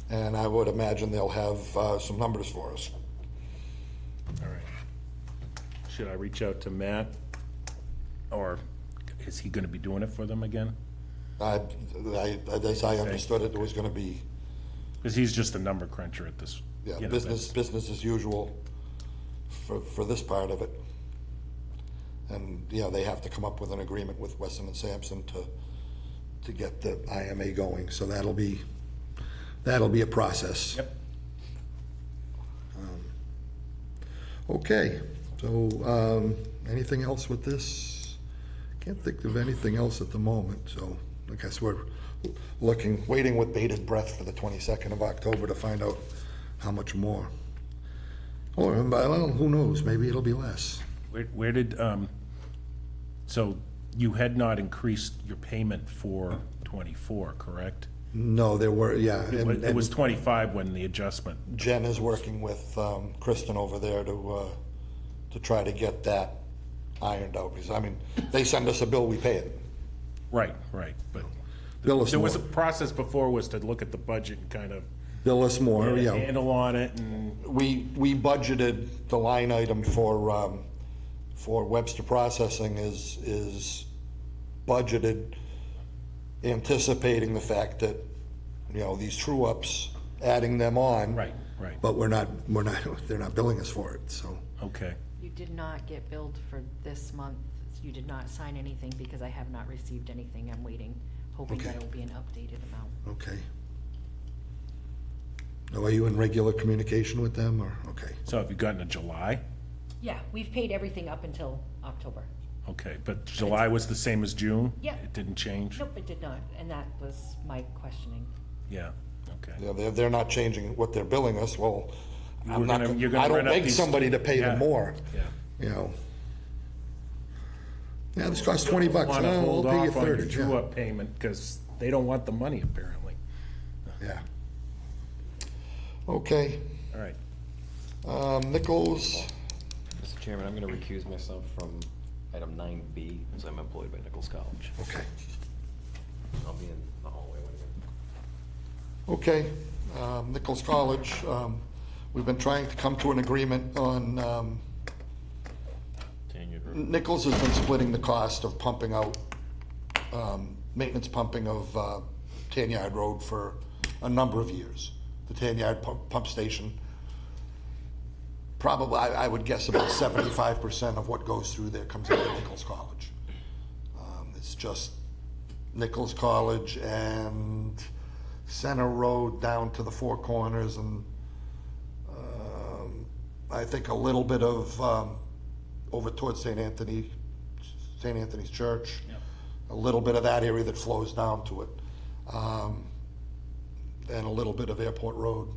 And I would imagine they'll have some numbers for us. All right. Should I reach out to Matt? Or is he gonna be doing it for them again? As I understood it, it was gonna be, Because he's just a number cruncher at this. yeah, you know, business that's- as usual for this part of it. And, you know, they have to come up with an agreement with Weston and Sampson to get the IMA going, so that'll be a process. Yep. Okay, so, anything else with this? Can't think of anything else at the moment, so I guess we're waiting with bated breath for the 22nd of October to find out how much more. Or, well, who knows, maybe it'll be less. Where did, so you had not increased your payment for 24, correct? No, there were, yeah. It was 25 when the adjustment. Jen is working with Kristen over there to try to get that ironed out, because, I mean, they send us a bill, we pay it. Right, but Bill us there was a more, process before was to look at the budget and kind of bill us more, get a yeah. handle on it and, We budgeted the line item for Webster Processing is budgeted anticipating the fact that, you know, these true-ups, adding them on. right. But they're not billing us for it, so. Okay, You did not get billed for this month. You did not sign anything because I have not received anything. I'm waiting, hoping that Okay. it will be an updated amount. Okay. Now, are you in regular communication with them, or, okay? so have you gotten to July? Yeah, we've paid everything up until October. Okay, but July was the same as June? Yeah. It didn't change? Nope, it did not, and that was my questioning. Yeah, okay. Yeah, they're not changing what they're billing us, well, You're gonna I don't run up beg these- somebody to pay Yeah. them more, Yeah. you know. Yeah, this costs $20. Want to Oh, hold we'll pay you off on your 30. Yeah. true-up payment, because they don't want the money, apparently. Yeah. Okay, All right. Nichols, Mr. Chairman, I'm gonna recuse myself from item 9B, as I'm employed by Nichols College. okay. I'll be in the hallway when Okay, Nichols College, we've been trying to come to an agreement on, Tanya Drew. Nichols has been splitting the cost of pumping out, maintenance pumping of Tan Yard Road for a number of years. The Tan Yard pump station, probably, I would guess about 75% of what goes through there comes out of Nichols College. It's just Nichols College and Center Road down to the Four Corners, and I think a little bit of over towards St. Anthony's Church, a little bit of that area that flows down to it, and a little bit of Airport Road.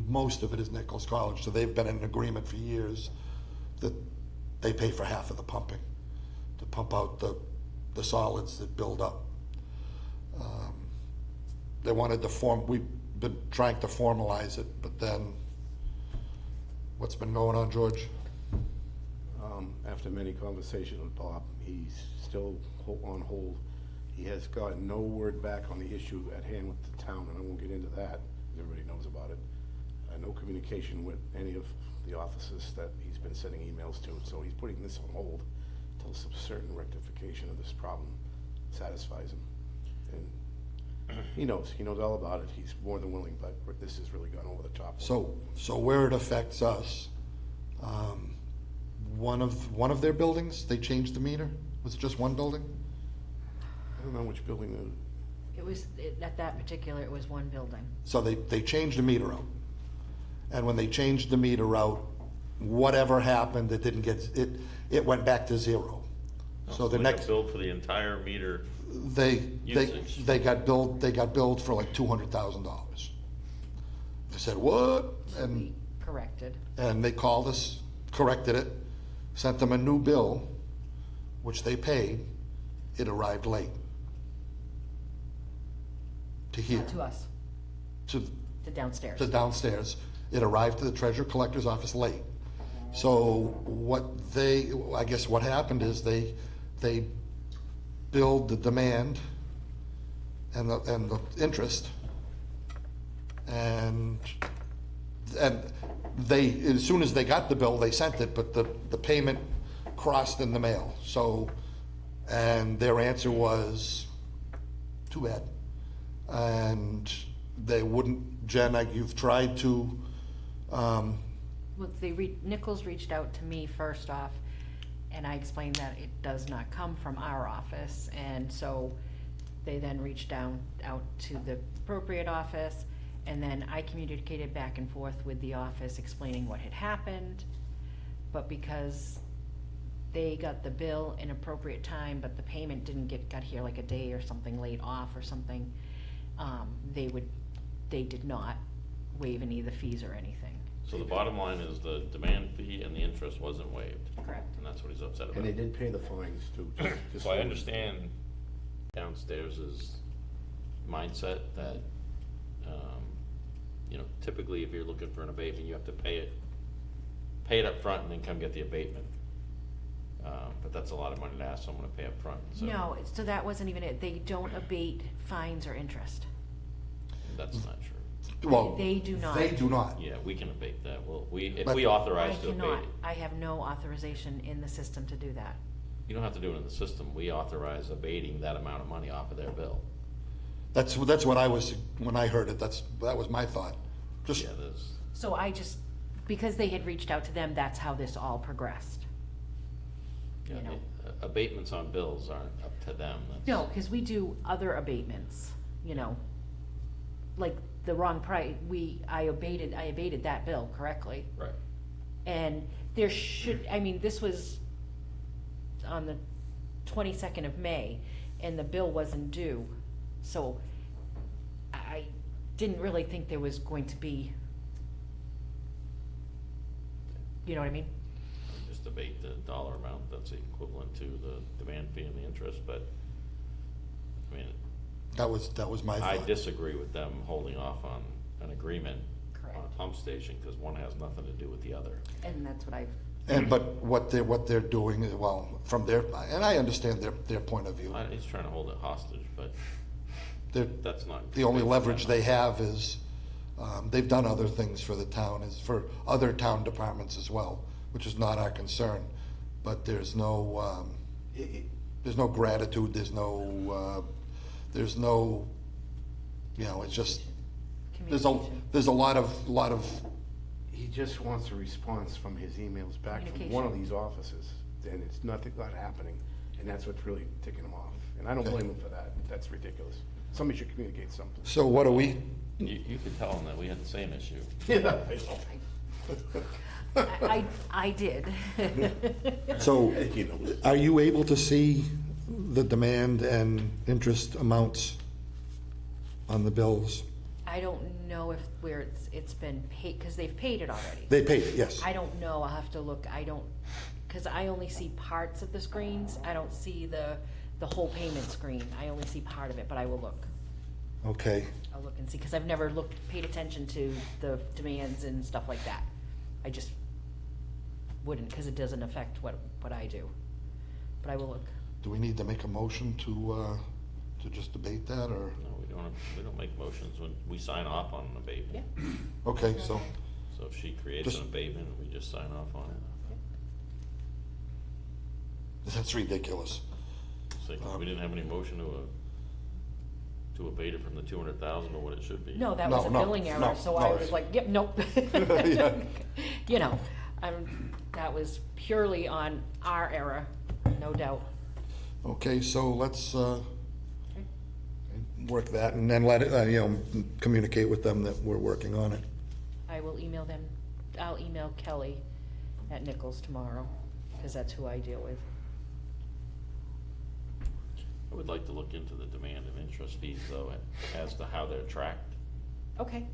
Most of it is Nichols College, so they've been in an agreement for years that they pay for half of the pumping to pump out the solids that build up. They wanted to we've been trying to formalize it, but then, what's been going on, George? After many conversations with Bob, he's still on hold. He has gotten no word back on the issue at hand with the town, and I won't get into that, everybody knows about it. No communication with any of the offices that he's been sending emails to, so he's putting this on hold until some certain rectification of this problem satisfies him. And he knows all about it, he's more than willing, but this has really gone over the top. So where it affects us, one of their buildings, they changed the meter? Was it just one building? I don't know which building It was, at that particular, it was one building. So they changed the meter out. And when they changed the meter out, whatever happened, it didn't get, it went back to zero. So the we got next, billed for the entire meter. they Usage. got billed for like $200,000. They said, what? And Corrected. they called us, corrected it, sent them a new bill, which they paid. It arrived late. To here, Not to us, to to downstairs. to downstairs. It arrived to the treasurer collector's office late. So I guess what happened is they billed the demand and the interest, and they, as soon as they got the bill, they sent it, but the payment crossed in the mail. So, and their answer was, too bad. And they wouldn't, Jen, you've tried to, Well, Nichols reached out to me first off, and I explained that it does not come from our office, and so they then reached out to the appropriate office, and then I communicated back and forth with the office explaining what had happened, but because they got the bill in appropriate time, but the payment got here like a day or something late off or something, they did not waive any of the fees or anything. So the bottom line is the demand fee and the interest wasn't waived. Correct. And that's what he's upset about. And they did pay the fines too. just So I understand downstairs' mindset that, typically if you're looking for an abatement, you have to pay it up front and then come get the abatement. But that's a lot of money to ask someone to pay up front. So No, so that wasn't even it. They don't abate fines or interest. that's not true. well. They do not. They do not. Yeah, we can abate that. Well, if But- we I authorize to cannot. abate it, I have no authorization in the system to do that. you don't have to do it in the system. We authorize abating that amount of money off of their bill. That's what I was, when I heard it, that was my thought. Just, Yeah, there's, So because they had reached out to them, that's how this all progressed. yeah, You know. abatements on bills aren't up to them. That's- No, because we do other abatements, like the wrong price, I abated that bill correctly. Right. And this was on the 22nd of May, and the bill wasn't due. So I didn't really think there was going to be You know what I mean? Just debate the dollar amount that's equivalent to the demand fee and the interest, but, I mean, That was my I thought. disagree with them holding off on an agreement Correct. on a pump station, because one has nothing to do with the other. And that's what I've, But what they're doing, is, well, from their, and I understand their point of view. He's trying to hold it hostage, but They're, that's not. the only leverage they have is, they've done other things for the town, is for other town departments as well, which is not our concern. But there's no gratitude, there's no, you know, it's just, communication. there's a lot of, He just wants a response from his emails back from one of these offices, and it's not happening, and that's what's really ticking him off. And I don't blame him for that, that's ridiculous. Somebody should communicate something. so what do we, You could tell them that we had the same issue. Yeah. I did. so You know, are you able to see the demand and interest amounts on the bills? I don't know if where it's been paid, because they've paid it already. They paid it, yes. I don't know, I'll have to look, because I only see parts of the screens, I don't see the whole payment screen, I only see part of it, but I will look. Okay, I'll look and see, because I've never paid attention to the demands and stuff like that. I just wouldn't, because it doesn't affect what I do, but I will look. do we need to make a motion to just debate that, or? No, we don't make motions when we sign off on an abatement. Yeah. Okay, so, So if she creates Just- an abatement, we just sign off on it. that's ridiculous. It's like, we didn't have any motion to abate it from the 200,000 or what it should be. No, that was a No, billing no, error, no, so no. I was like, yep, nope. Yeah. You know, that was purely on our error, no doubt. Okay, so let's, work that, and then let it, communicate with them that we're working on it. I will email them, I'll email Kelly at Nichols tomorrow, because that's who I deal with. I would like to look into the demand and interest fees though, as to how they're tracked, Okay,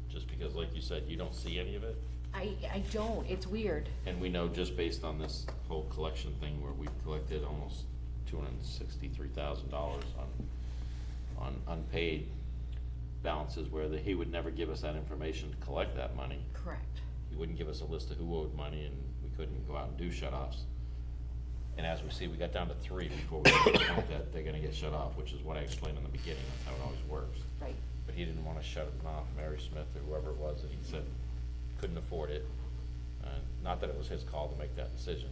just because like you said, you don't see any of it. I don't, it's weird. And we know just based on this whole collection thing where we've collected almost $263,000 on unpaid balances where he would never give us that information to collect that money. Correct. He wouldn't give us a list of who owed money and we couldn't go out and do shut-offs. And as we see, we got down to 3 before we got to the point that they're gonna get shut off, which is what I explained in the beginning, that's how it always works. Right. But he didn't wanna shut it off, Mary Smith or whoever it was that he said couldn't afford it. Not that it was his call to make that decision.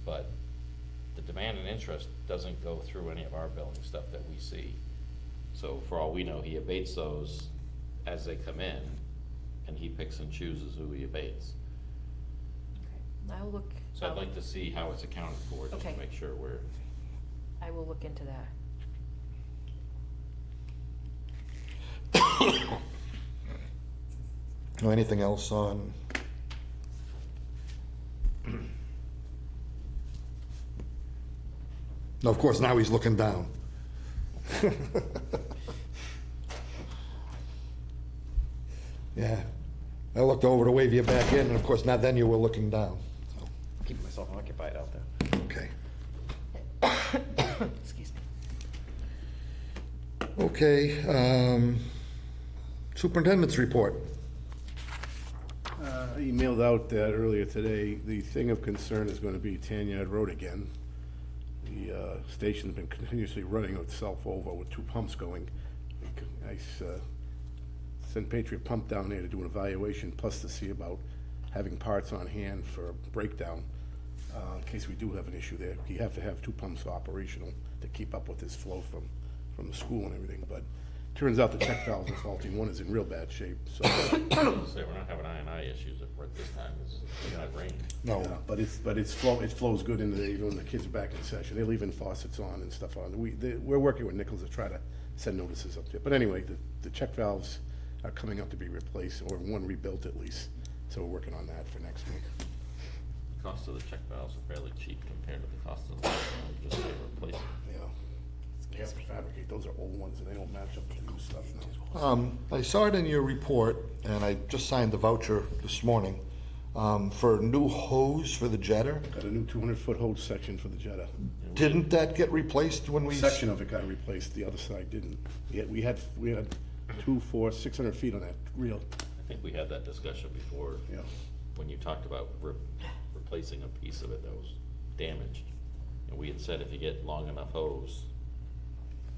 But the demand and interest doesn't go through any of our billing stuff that we see. So for all we know, he abates those as they come in, and he picks and chooses who he abates. Okay. I'll look. So I'd like to see how it's accounted for, just to Okay. make sure we're, I will look into that. Anything else on? No, of course, now he's looking down. Yeah, I looked over to wave you back in, and of course, now then you were looking down, so, Keeping myself occupied out there. okay. Excuse me. Okay, superintendent's report. I emailed out that earlier today. The thing of concern is gonna be Tanyard Road again. The station's been continuously running itself over with 2 pumps going. I sent Patriot Pump down there to do an evaluation, plus to see about having parts on hand for a breakdown, in case we do have an issue there. You have to have 2 pumps operational to keep up with this flow from the school and everything, but turns out the check valves are faulty. One is in real bad shape, so. say, we're not having I&I issues at this time, it's not rain. No, Yeah, but it flows good into the, even when the kids are back in session, they're leaving faucets on and stuff on. We're working with Nichols to try to send notices up there. But anyway, the check valves are coming up to be replaced, or one rebuilt at least, so we're working on that for next week. The cost of the check valves are fairly cheap compared to the cost of the, just say replacement. Yeah. They have to fabricate, those are old ones and they don't match up with the new stuff now. I saw it in your report, and I just signed the voucher this morning. for a new hose for the jetter. Got a new 200-foot hose section for the Jetta. Didn't that get replaced when we? Section of it got replaced, the other side didn't. Yet we had 2, 4, 600 feet on that reel. I think we had that discussion before, Yeah. when you talked about replacing a piece of it that was damaged. And we had said if you get long enough hose,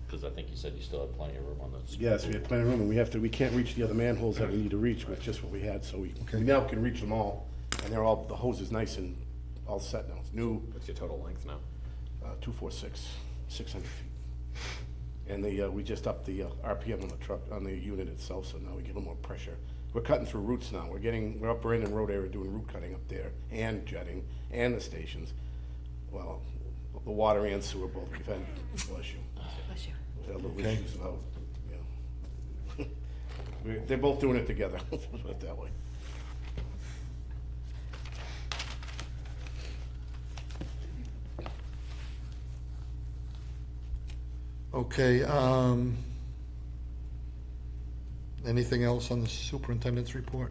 because I think you said you still had plenty of room on the. Yes, we had plenty of room, and we can't reach the other manholes that we need to reach with just what we had, so we now can reach them all. And they're all, the hose is nice and all set now. It's new, What's your total length now? 246, 600 feet. And we just upped the RPM on the truck, on the unit itself, so now we get a little more pressure. We're cutting through roots now. We're up in road area doing root cutting up there, and jetting, and the stations. Well, the water and sewer both, we've had, bless you. Bless you. We've had little Okay. issues about, you know. They're both doing it together, let's put it that way. Okay, anything else on the superintendent's report?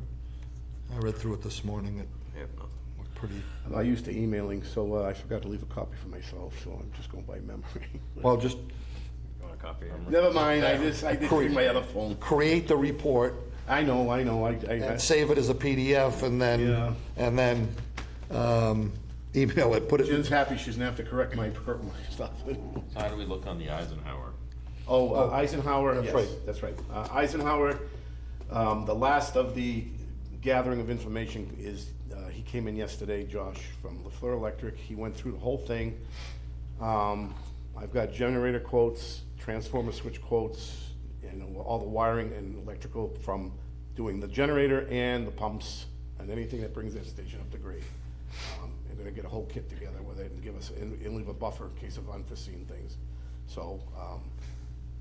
I read through it this morning, it Yeah, nothing. looked pretty, I'm not used to emailing, so I forgot to leave a copy for myself, so I'm just going by memory. well, just You want a copy? Never mind, I did bring my other phone. create the report I know, I and save it as a PDF Yeah. and then, email it, put it, Jen's happy she doesn't have to correct my stuff. How do we look on the Eisenhower? Oh, Eisenhower, That's yes, right. that's right. Eisenhower, the last of the gathering of information is, he came in yesterday, Josh, from LaFleur Electric. He went through the whole thing. I've got generator quotes, transformer switch quotes, and all the wiring and electrical from doing the generator and the pumps and anything that brings that station up to grade. And gonna get a whole kit together with it and give us, and leave a buffer in case of unforeseen things. So,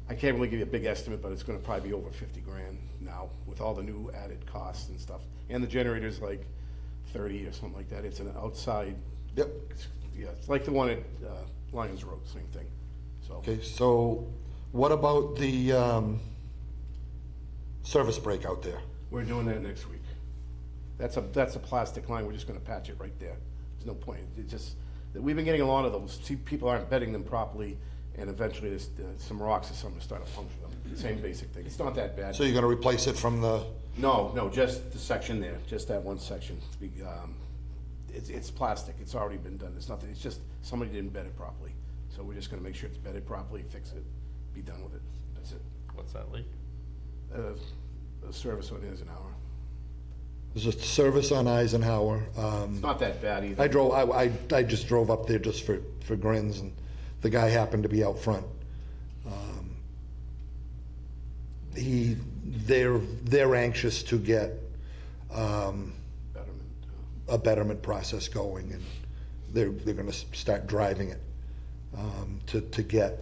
I can't really give you a big estimate, but it's gonna probably be over 50 grand now with all the new added costs and stuff. And the generator's like 30 or something like that. It's an outside, yep. yeah, it's like the one at Lions Road, same thing, so. Okay, so what about the, service break out there? We're doing that next week. That's a plastic line, we're just gonna patch it right there. There's no point, it's just, we've been getting a lot of those. See, people aren't bedding them properly, and eventually there's some rocks or something start to puncture them. Same basic thing, it's not that bad. So you're gonna replace it from the, No, just the section there, just that one section. It's plastic, it's already been done, it's nothing, it's just, somebody didn't bed it properly. So we're just gonna make sure it's bedded properly, fix it, be done with it, that's it. What's that leak? The service on Eisenhower. there's a service on Eisenhower. It's not that bad either. I just drove up there just for grins, and the guy happened to be out front. They're anxious to get Betterment. a betterment process going, and they're gonna start driving it to get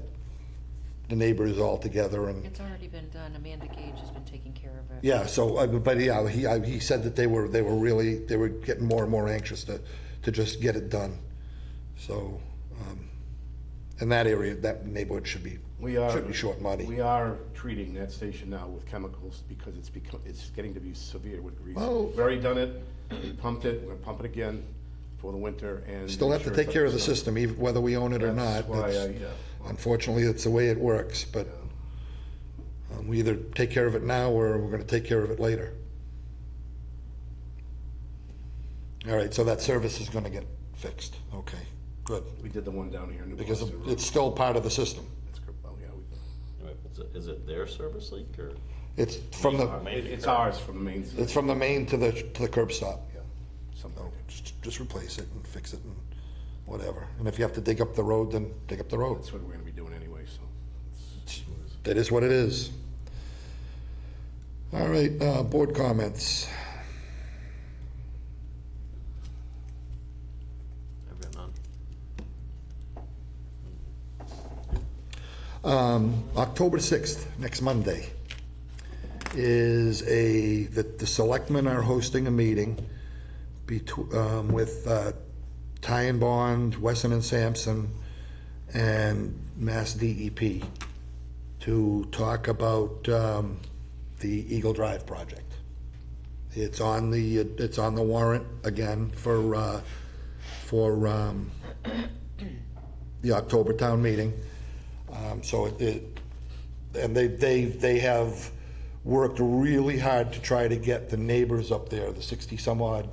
the neighbors all together and. It's already been done. Amanda Gage has been taking care of it. Yeah, so, but yeah, he said that they were getting more and more anxious to just get it done. So, in that area, that neighborhood should be short money. We are treating that station now with chemicals because it's getting to be severe with grease. Well- We've already done it, we pumped it, we're gonna pump it again for the winter and. Still make have to sure take it's care up of the to snuff. system, even whether we own it or That's not. why It's- yeah. Unfortunately, it's the way it works, but we either take care of it now or we're gonna take care of it later. All right, so that service is gonna get fixed, okay, good, We did the one down here in New because Boston. it's still part of the system. Oh, yeah, Is it their service leak, or? It's from the, it's ours from the main. it's from the main to the curb stop. Yeah, something like that. Just replace it and fix it and whatever. And if you have to dig up the road, then dig up the road. That's what we're gonna be doing anyway, so. That is what it is. All right, board comments. I've got none. October 6th, next Monday, is the selectmen are hosting a meeting with Ty and Bond, Wesson and Sampson, and Mass DEP to talk about the Eagle Drive project. It's on the warrant again for the October town meeting. So and they have worked really hard to try to get the neighbors up there, the 60-some-odd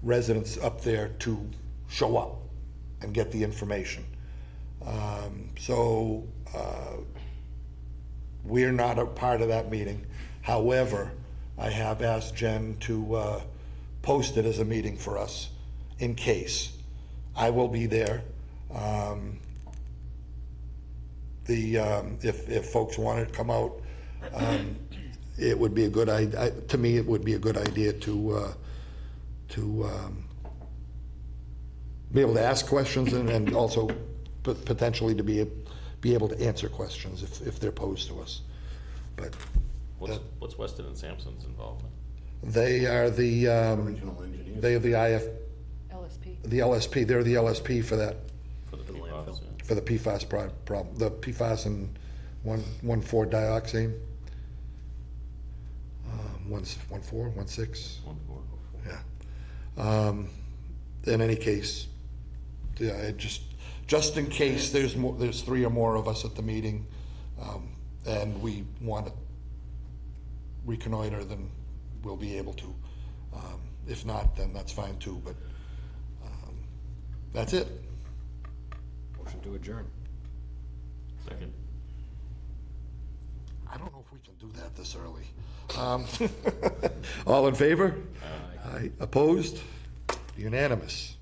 residents up there, to show up and get the information. So we're not a part of that meeting. However, I have asked Jen to post it as a meeting for us in case. I will be there. If folks want to come out, it would be a good idea, to me, it would be a good idea to be able to ask questions and also potentially to be able to answer questions if they're posed to us. But What's Weston and Sampson's involvement? they are the, Original engineers. they are the LSP. the LSP, they're the LSP for that, For the PFAS, yeah. for the PFAS problem, the PFAS and 1,4-dioxane. 1,4, 1,6. 1-4. Yeah. In any case, yeah, just in case there's 3 or more of us at the meeting, and we want to reconnoiter, then we'll be able to. If not, then that's fine too, but, that's it. Motion to adjourn. Second. I don't know if we can do that this early. All in favor? Aye. Opposed? Unanimous.